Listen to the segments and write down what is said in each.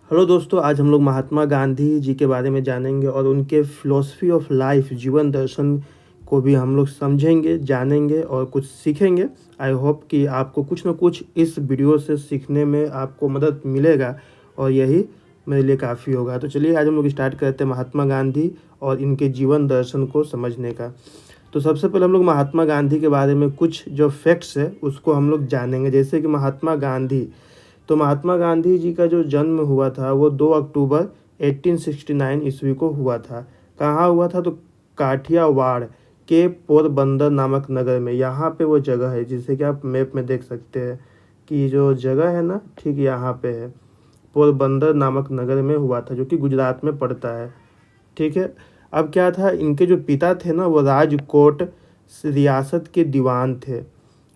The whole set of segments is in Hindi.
हेलो दोस्तों, आज हम लोग महात्मा गांधी जी के बारे में जानेंगे और उनके फिलॉसफी ऑफ लाइफ जीवन दर्शन को भी हम लोग समझेंगे, जानेंगे और कुछ सीखेंगे। आई होप कि आपको कुछ ना कुछ इस वीडियो से सीखने में आपको मदद मिलेगा और यही मेरे लिए काफ़ी होगा। तो चलिए आज हम लोग स्टार्ट करते हैं महात्मा गांधी और इनके जीवन दर्शन को समझने का। तो सबसे पहले हम लोग महात्मा गांधी के बारे में कुछ जो फैक्ट्स है उसको हम लोग जानेंगे। जैसे कि महात्मा गांधी, तो महात्मा गांधी जी का जो जन्म हुआ था वो 2 अक्टूबर 1869 ईस्वी को हुआ था। कहाँ हुआ था? तो काठियावाड़ के पोरबंदर नामक नगर में। यहाँ पे वो जगह है जिसे कि आप मैप में देख सकते हैं कि जो जगह है ना, ठीक यहाँ पे है। पोरबंदर नामक नगर में हुआ था जो कि गुजरात में पड़ता है। ठीक है। अब क्या था, इनके जो पिता थे ना वो राजकोट रियासत के दीवान थे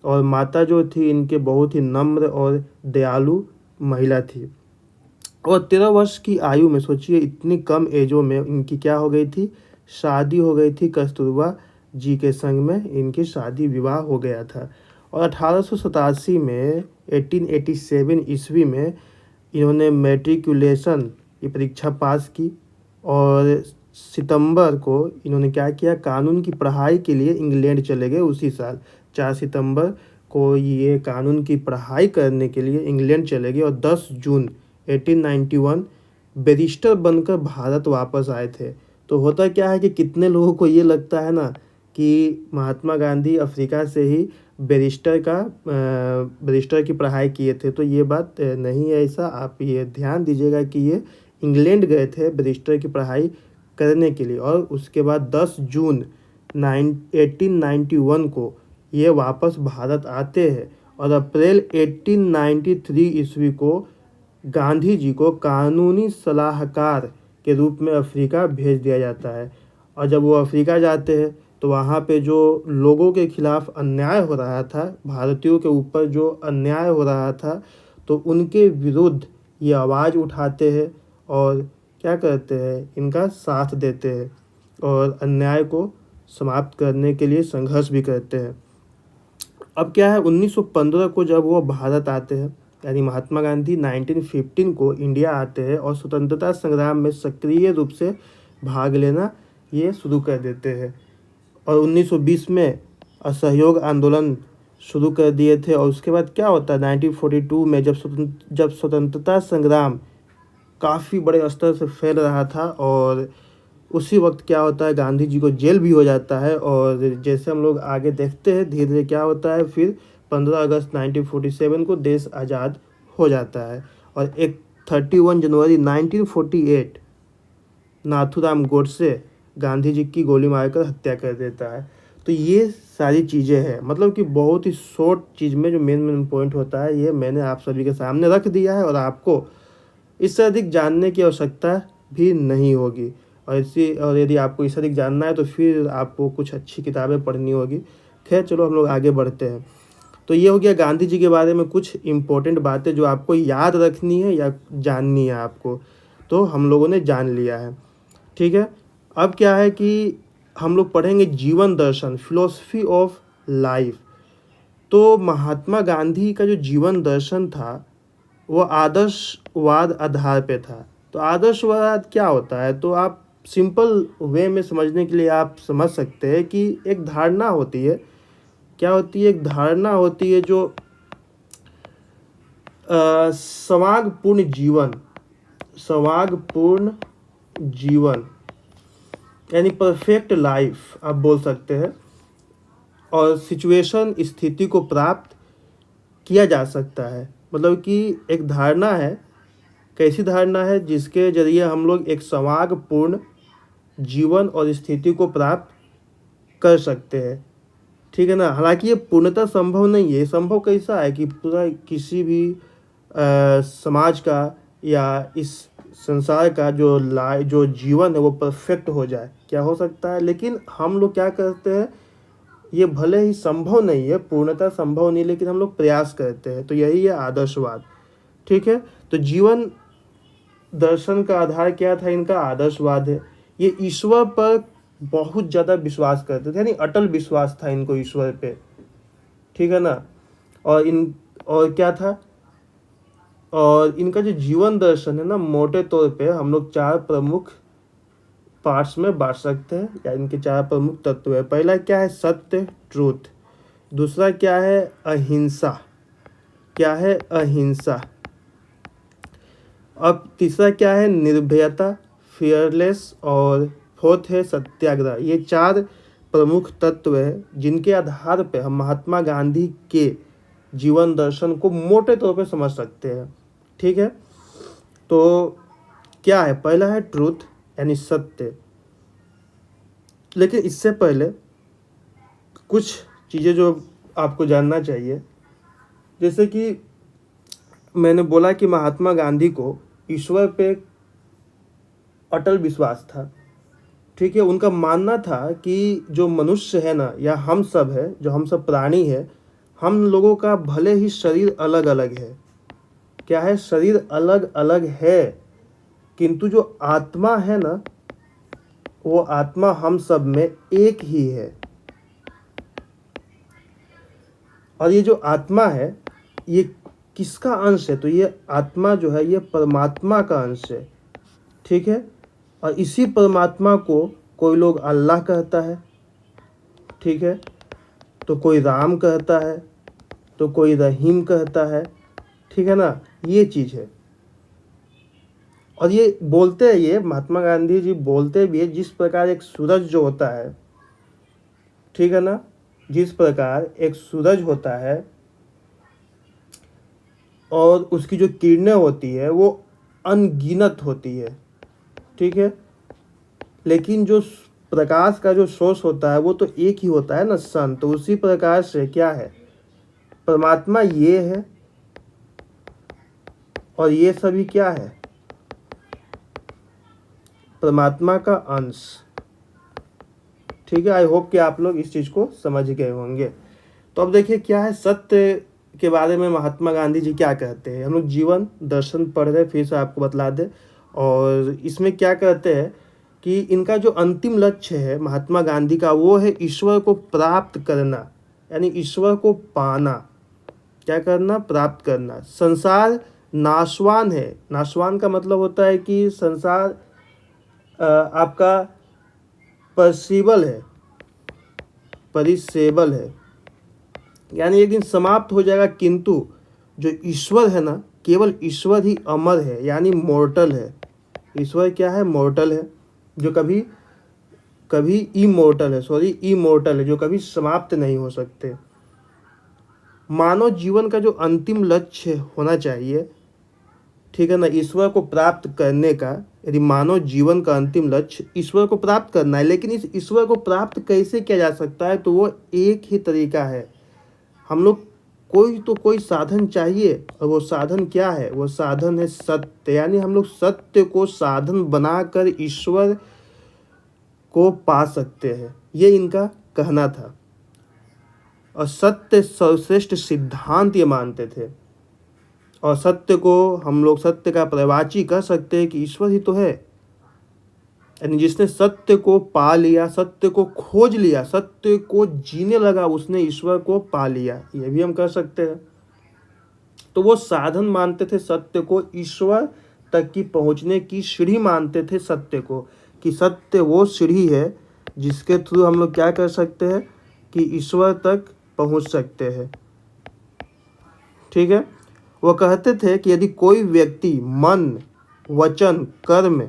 और माता जो थी इनके बहुत ही नम्र और दयालु महिला थी। और 13 वर्ष की आयु में, सोचिए इतनी कम एजों में इनकी क्या हो गई थी, शादी हो गई थी। कस्तूरबा जी के संग में इनकी शादी विवाह हो गया था। और 1887 में 1887 ईस्वी में इन्होंने मैट्रिकुलेशन की परीक्षा पास की और सितंबर को इन्होंने क्या किया, कानून की पढ़ाई के लिए इंग्लैंड चले गए। उसी साल 4 सितंबर को ये कानून की पढ़ाई करने के लिए इंग्लैंड चले गए और 10 जून 1891 बैरिस्टर बनकर भारत वापस आए थे। तो होता क्या है कि कितने लोगों को ये लगता है ना कि महात्मा गांधी अफ्रीका से ही बैरिस्टर की पढ़ाई किए थे, तो ये बात नहीं है ऐसा। आप ये ध्यान दीजिएगा कि ये इंग्लैंड गए थे बैरिस्टर की पढ़ाई करने के लिए और उसके बाद 10 जून 1891 को ये वापस भारत आते हैं और अप्रैल 1893 ईस्वी को गांधी जी को कानूनी सलाहकार के रूप में अफ्रीका भेज दिया जाता है। और जब वो अफ्रीका जाते हैं तो वहाँ पे जो लोगों के खिलाफ अन्याय हो रहा था, भारतीयों के ऊपर जो अन्याय हो रहा था, तो उनके विरुद्ध ये आवाज़ उठाते हैं और क्या करते हैं, इनका साथ देते हैं और अन्याय को समाप्त करने के लिए संघर्ष भी करते हैं। अब क्या है, 1915 को जब वो भारत आते हैं, यानी महात्मा गांधी 1915 को इंडिया आते हैं और स्वतंत्रता संग्राम में सक्रिय रूप से भाग लेना ये शुरू कर देते हैं। और 1920 में असहयोग आंदोलन शुरू कर दिए थे। और उसके बाद क्या होता है, 1942 में जब स्वतंत्रता संग्राम काफ़ी बड़े स्तर से फैल रहा था और उसी वक्त क्या होता है, गांधी जी को जेल भी हो जाता है। और जैसे हम लोग आगे देखते हैं धीरे धीरे क्या होता है, फिर 15 अगस्त 1947 को देश आज़ाद हो जाता है। और एक 31 जनवरी 1948 नाथूराम गोडसे गांधी जी की गोली मारकर हत्या कर देता है। तो ये सारी चीज़ें हैं, मतलब कि बहुत ही शॉर्ट चीज़ में जो मेन पॉइंट होता है ये मैंने आप सभी के सामने रख दिया है और आपको इससे अधिक जानने की आवश्यकता भी नहीं होगी। और यदि आपको इससे अधिक जानना है तो फिर आपको कुछ अच्छी किताबें पढ़नी होगी। खैर चलो हम लोग आगे बढ़ते हैं। तो ये हो गया गांधी जी के बारे में कुछ इम्पोर्टेंट बातें जो आपको याद रखनी है या जाननी है आपको, तो हम लोगों ने जान लिया है। ठीक है। अब क्या है कि हम लोग पढ़ेंगे जीवन दर्शन, फिलोसफी ऑफ लाइफ। तो महात्मा गांधी का जो जीवन दर्शन था वो आदर्शवाद आधार पे था। तो आदर्शवाद क्या होता है, तो आप सिंपल वे में समझने के लिए आप समझ सकते हैं कि एक धारणा होती है। क्या होती है? एक धारणा होती है जो सौहार्दपूर्ण जीवन, सौहार्दपूर्ण जीवन यानी परफेक्ट लाइफ आप बोल सकते हैं, और सिचुएशन स्थिति को प्राप्त किया जा सकता है। मतलब कि एक धारणा है, कैसी धारणा है, जिसके जरिए हम लोग एक सौहार्दपूर्ण जीवन और स्थिति को प्राप्त कर सकते हैं। ठीक है ना। हालांकि ये पूर्णतः संभव नहीं है। संभव कैसा है कि पूरा किसी भी समाज का या इस संसार का जो जीवन है वो परफेक्ट हो जाए, क्या हो सकता है? लेकिन हम लोग क्या करते हैं, ये भले ही संभव नहीं है, पूर्णतः संभव नहीं, लेकिन हम लोग प्रयास करते हैं। तो यही है आदर्शवाद। ठीक है। तो जीवन दर्शन का आधार क्या था इनका? आदर्शवाद है। ये ईश्वर पर बहुत ज़्यादा विश्वास करते थे, यानी अटल विश्वास था इनको ईश्वर पे। ठीक है ना। और क्या था, और इनका जो जीवन दर्शन है ना, मोटे तौर पे हम लोग 4 प्रमुख पार्ट्स में बांट सकते हैं, या इनके 4 प्रमुख तत्व है। पहला क्या है? सत्य, ट्रूथ। दूसरा क्या है? अहिंसा। क्या है? अहिंसा। अब तीसरा क्या है? निर्भयता, फियरलेस। और फोर्थ है सत्याग्रह। ये 4 प्रमुख तत्व है जिनके आधार पे हम महात्मा गांधी के जीवन दर्शन को मोटे तौर पे समझ सकते हैं। ठीक है, तो क्या है? पहला है ट्रूथ यानी सत्य। लेकिन इससे पहले कुछ चीज़ें जो आपको जानना चाहिए, जैसे कि मैंने बोला कि महात्मा गांधी को ईश्वर पे अटल विश्वास था। ठीक है, उनका मानना था कि जो मनुष्य है ना, या हम सब है, जो हम सब प्राणी है, हम लोगों का भले ही शरीर अलग अलग है। क्या है? शरीर अलग अलग है, किंतु जो आत्मा है ना, वो आत्मा हम सब में एक ही है। और ये जो आत्मा है, ये किसका अंश है? तो ये आत्मा जो है, ये परमात्मा का अंश है। ठीक है, और इसी परमात्मा को कोई लोग अल्लाह कहता है। ठीक है, तो कोई राम कहता है, तो कोई रहीम कहता है। ठीक है ना, ये चीज़ है। और ये बोलते हैं, ये महात्मा गांधी जी बोलते भी है, जिस प्रकार एक सूरज जो होता है, ठीक है ना, जिस प्रकार एक सूरज होता है और उसकी जो किरणें होती है वो अनगिनत होती है। ठीक है, लेकिन जो प्रकाश का जो सोर्स होता है वो तो एक ही होता है ना, सन। तो उसी प्रकार से क्या है? परमात्मा ये है, और ये सभी क्या है? परमात्मा का अंश। ठीक है, आई होप कि आप लोग इस चीज़ को समझ गए होंगे। तो अब देखिए क्या है, सत्य के बारे में महात्मा गांधी जी क्या कहते हैं। हम लोग जीवन दर्शन पढ़ रहे, फिर से आपको बतला दें। और इसमें क्या कहते हैं कि इनका जो अंतिम लक्ष्य है महात्मा गांधी का, वो है ईश्वर को प्राप्त करना, यानी ईश्वर को पाना। क्या करना? प्राप्त करना। संसार नाशवान है। नाशवान का मतलब होता है कि संसार आपका परसिबल है, परिसेबल है, यानी एक दिन समाप्त हो जाएगा, किंतु जो ईश्वर है ना, केवल ईश्वर ही अमर है, यानी मॉर्टल है। ईश्वर क्या है? मॉर्टल है, जो कभी कभी इमॉर्टल है, सॉरी इमॉर्टल है, जो कभी समाप्त नहीं हो सकते। मानव जीवन का जो अंतिम लक्ष्य होना चाहिए, ठीक है ना, ईश्वर को प्राप्त करने का, यदि मानव जीवन का अंतिम लक्ष्य ईश्वर को प्राप्त करना है, लेकिन इस ईश्वर को प्राप्त कैसे किया जा सकता है? तो वो एक ही तरीका है। हम लोग कोई साधन चाहिए, और वो साधन क्या है? वो साधन है सत्य। यानी हम लोग सत्य को साधन बनाकर ईश्वर को पा सकते हैं, ये इनका कहना था। और सत्य सर्वश्रेष्ठ सिद्धांत ये मानते थे। और सत्य को हम लोग सत्य का प्रवाची कह सकते हैं कि ईश्वर ही तो है। यानी जिसने सत्य को पा लिया, सत्य को खोज लिया, सत्य को जीने लगा, उसने ईश्वर को पा लिया, ये भी हम कह सकते हैं। तो वो साधन मानते थे सत्य को, ईश्वर तक की पहुंचने की सीढ़ी मानते थे सत्य को, कि सत्य वो सीढ़ी है जिसके थ्रू हम लोग क्या कर सकते हैं कि ईश्वर तक पहुंच सकते हैं। ठीक है, वो कहते थे कि यदि कोई व्यक्ति मन, वचन, कर्म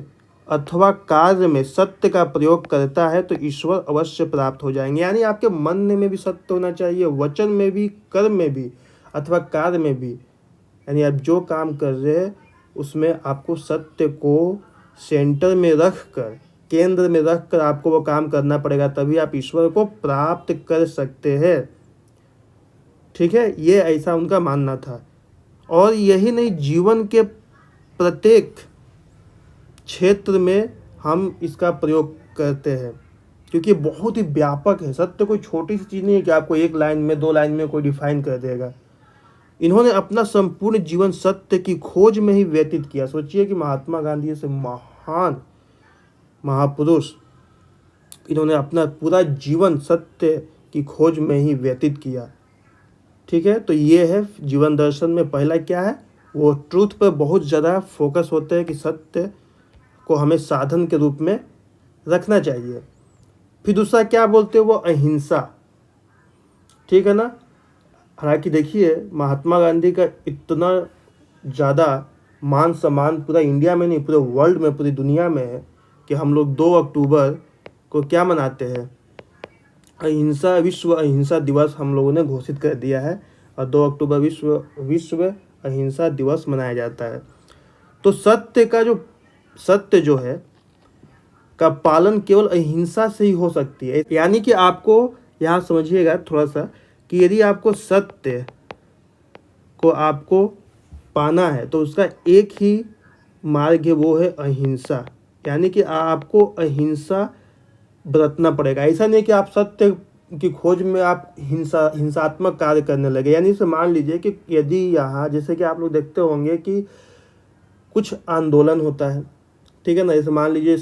अथवा कार्य में सत्य का प्रयोग करता है तो ईश्वर अवश्य प्राप्त हो जाएंगे। यानी आपके मन में भी सत्य होना चाहिए, वचन में भी, कर्म में भी, अथवा कार्य में भी। यानी आप जो काम कर रहे हैं उसमें आपको सत्य को सेंटर में रख कर, केंद्र में रख कर आपको वो काम करना पड़ेगा, तभी आप ईश्वर को प्राप्त कर सकते हैं। ठीक है, ये ऐसा उनका मानना था। और यही नहीं, जीवन के प्रत्येक क्षेत्र में हम इसका प्रयोग करते हैं, क्योंकि बहुत ही व्यापक है। सत्य कोई छोटी सी चीज़ नहीं है कि आपको एक लाइन में, 2 लाइन में कोई डिफाइन कर देगा। इन्होंने अपना संपूर्ण जीवन सत्य की खोज में ही व्यतीत किया। सोचिए कि महात्मा गांधी जैसे महान महापुरुष, इन्होंने अपना पूरा जीवन सत्य की खोज में ही व्यतीत किया। ठीक है, तो ये है जीवन दर्शन में पहला क्या है? वो ट्रूथ पर बहुत ज़्यादा फोकस होता है कि सत्य को हमें साधन के रूप में रखना चाहिए। फिर दूसरा क्या बोलते हैं वो अहिंसा, ठीक है ना। हालांकि देखिए महात्मा गांधी का इतना ज़्यादा मान सम्मान पूरा इंडिया में नहीं पूरे वर्ल्ड में पूरी दुनिया में है कि हम लोग 2 अक्टूबर को क्या मनाते हैं, अहिंसा विश्व अहिंसा दिवस हम लोगों ने घोषित कर दिया है और 2 अक्टूबर विश्व विश्व अहिंसा दिवस मनाया जाता है। तो सत्य जो है का पालन केवल अहिंसा से ही हो सकती है। यानी कि आपको यहाँ समझिएगा थोड़ा सा कि यदि आपको सत्य को आपको पाना है तो उसका एक ही मार्ग है, वो है अहिंसा। यानी कि आपको अहिंसा बरतना पड़ेगा। ऐसा नहीं कि आप सत्य की खोज में आप हिंसात्मक कार्य करने लगे। यानी से मान लीजिए कि यदि यहाँ जैसे कि आप लोग देखते होंगे कि कुछ आंदोलन होता है, ठीक है ना। जैसे मान लीजिए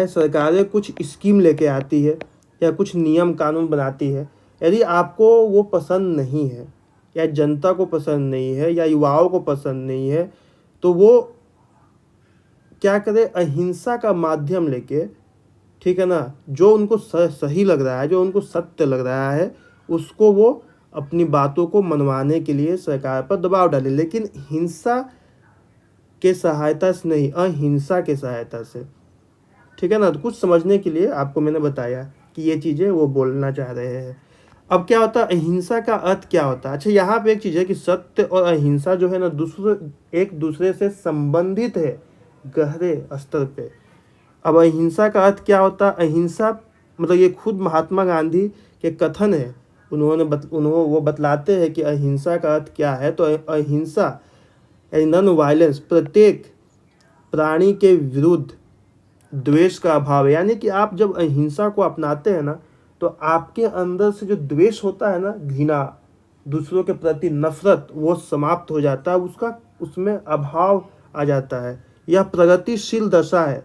सरकारें कुछ स्कीम लेके आती है या कुछ नियम कानून बनाती है। यदि आपको वो पसंद नहीं है या जनता को पसंद नहीं है या युवाओं को पसंद नहीं है तो वो क्या करे, अहिंसा का माध्यम लेके, ठीक है ना, जो उनको सही लग रहा है, जो उनको सत्य लग रहा है, उसको वो अपनी बातों को मनवाने के लिए सरकार पर दबाव डाले, लेकिन हिंसा के सहायता से नहीं, अहिंसा के सहायता से, ठीक है ना। तो कुछ समझने के लिए आपको मैंने बताया कि ये चीज़ें वो बोलना चाह रहे हैं। अब क्या होता है, अहिंसा का अर्थ क्या होता है। अच्छा, यहाँ पे एक चीज़ है कि सत्य और अहिंसा जो है ना एक दूसरे से संबंधित है गहरे स्तर पे। अब अहिंसा का अर्थ क्या होता है, अहिंसा मतलब ये खुद महात्मा गांधी के कथन है। वो बतलाते हैं कि अहिंसा का अर्थ क्या है। तो अहिंसा यानी नॉन वायलेंस, प्रत्येक प्राणी के विरुद्ध द्वेष का अभाव है। यानी कि आप जब अहिंसा को अपनाते हैं ना तो आपके अंदर से जो द्वेष होता है ना, घृणा, दूसरों के प्रति नफरत, वो समाप्त हो जाता है, उसमें अभाव आ जाता है। यह प्रगतिशील दशा है।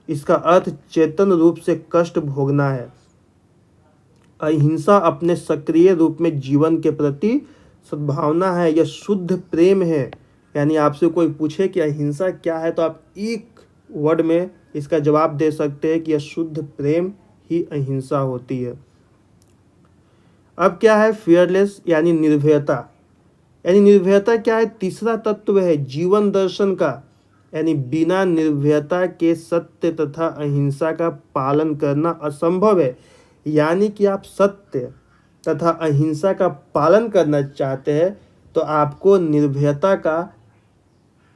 इसका अर्थ चेतन रूप से कष्ट भोगना है। अहिंसा अपने सक्रिय रूप में जीवन के प्रति सद्भावना है। यह शुद्ध प्रेम है। यानी आपसे कोई पूछे कि अहिंसा क्या है तो आप एक वर्ड में इसका जवाब दे सकते हैं कि यह शुद्ध प्रेम ही अहिंसा होती है। अब क्या है फियरलेस यानी निर्भयता। यानी निर्भयता क्या है, तीसरा तत्व है जीवन दर्शन का। यानी बिना निर्भयता के सत्य तथा अहिंसा का पालन करना असंभव है। यानी कि आप सत्य तथा अहिंसा का पालन करना चाहते हैं तो आपको निर्भयता का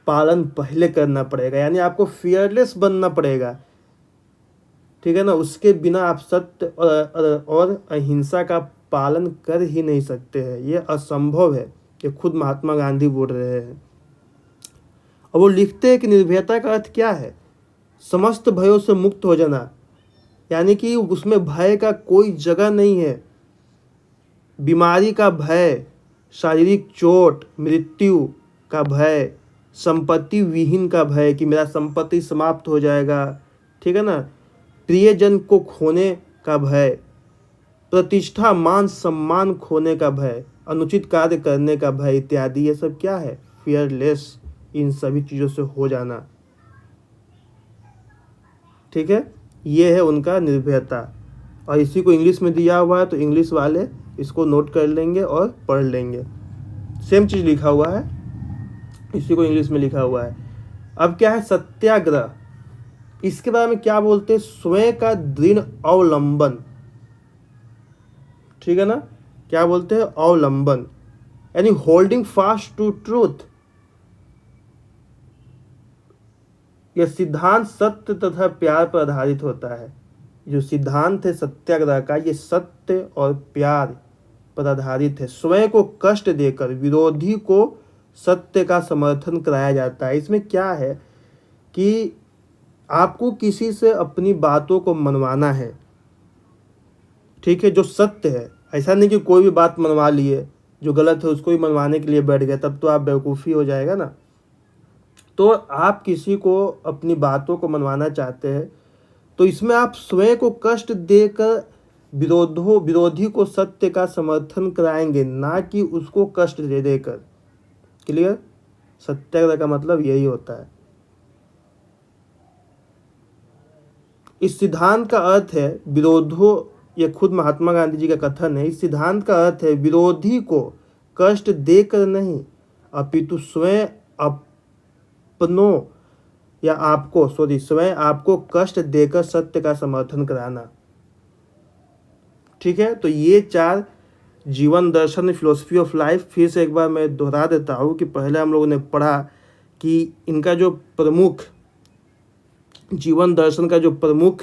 पालन पहले करना पड़ेगा। यानी आपको फियरलेस बनना पड़ेगा, ठीक है ना। उसके बिना आप सत्य और अहिंसा का पालन कर ही नहीं सकते हैं। ये असंभव है। ये खुद महात्मा गांधी बोल रहे हैं। और वो लिखते हैं कि निर्भयता का अर्थ क्या है, समस्त भयों से मुक्त हो जाना। यानी कि उसमें भय का कोई जगह नहीं है। बीमारी का भय, शारीरिक चोट, मृत्यु का भय, संपत्ति विहीन का भय कि मेरा संपत्ति समाप्त हो जाएगा, ठीक है ना, प्रियजन को खोने का भय, प्रतिष्ठा मान सम्मान खोने का भय, अनुचित कार्य करने का भय इत्यादि। ये सब क्या है, फियरलेस, इन सभी चीज़ों से हो जाना, ठीक है। ये है उनका निर्भयता। और इसी को इंग्लिश में दिया हुआ है तो इंग्लिश वाले इसको नोट कर लेंगे और पढ़ लेंगे। सेम चीज़ लिखा हुआ है, इसी को इंग्लिश में लिखा हुआ है। अब क्या है सत्याग्रह, इसके बारे में क्या बोलते हैं, स्वयं का दृढ़ अवलंबन, ठीक है ना। क्या बोलते हैं, अवलंबन, यानी होल्डिंग फास्ट टू ट्रूथ। यह सिद्धांत सत्य तथा प्यार पर आधारित होता है। जो सिद्धांत है सत्याग्रह का, ये सत्य और प्यार पर आधारित है। स्वयं को कष्ट देकर विरोधी को सत्य का समर्थन कराया जाता है। इसमें क्या है कि आपको किसी से अपनी बातों को मनवाना है, ठीक है, जो सत्य है। ऐसा नहीं कि कोई भी बात मनवा लिए, जो गलत है उसको ही मनवाने के लिए बैठ गए, तब तो आप बेवकूफ़ी हो जाएगा ना। तो आप किसी को अपनी बातों को मनवाना चाहते हैं तो इसमें आप स्वयं को कष्ट देकर विरोधी को सत्य का समर्थन कराएंगे, ना कि उसको कष्ट दे देकर। क्लियर। सत्याग्रह का मतलब यही होता है। इस सिद्धांत का अर्थ है विरोधों, ये खुद महात्मा गांधी जी का कथन है, इस सिद्धांत का अर्थ है विरोधी को कष्ट देकर नहीं अपितु स्वयं अपनों या आपको स्वयं आपको कष्ट देकर सत्य का समर्थन कराना। ठीक है, तो ये 4 जीवन दर्शन फिलोसफी ऑफ लाइफ फिर से एक बार मैं दोहरा देता हूँ कि पहले हम लोगों ने पढ़ा कि इनका जो प्रमुख जीवन दर्शन का जो प्रमुख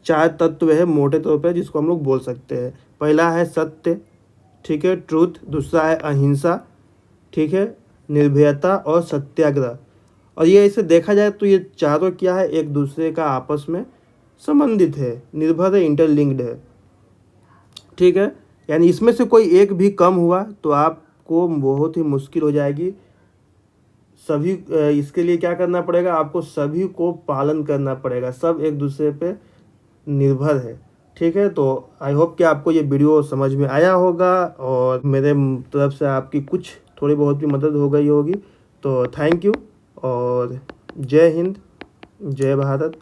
4 तत्व है मोटे तौर पर, जिसको हम लोग बोल सकते हैं। पहला है सत्य, ठीक है, ट्रूथ। दूसरा है अहिंसा, ठीक है, निर्भयता और सत्याग्रह। और ये इसे देखा जाए तो ये चारों क्या है, एक दूसरे का आपस में संबंधित है, निर्भर है, इंटरलिंक्ड है। ठीक है, यानी इसमें से कोई एक भी कम हुआ तो आपको बहुत ही मुश्किल हो जाएगी। सभी इसके लिए क्या करना पड़ेगा, आपको सभी को पालन करना पड़ेगा, सब एक दूसरे पे निर्भर है। ठीक है, तो आई होप कि आपको ये वीडियो समझ में आया होगा और मेरे तरफ से आपकी कुछ थोड़ी बहुत भी मदद हो गई होगी। तो थैंक यू और जय हिंद, जय भारत।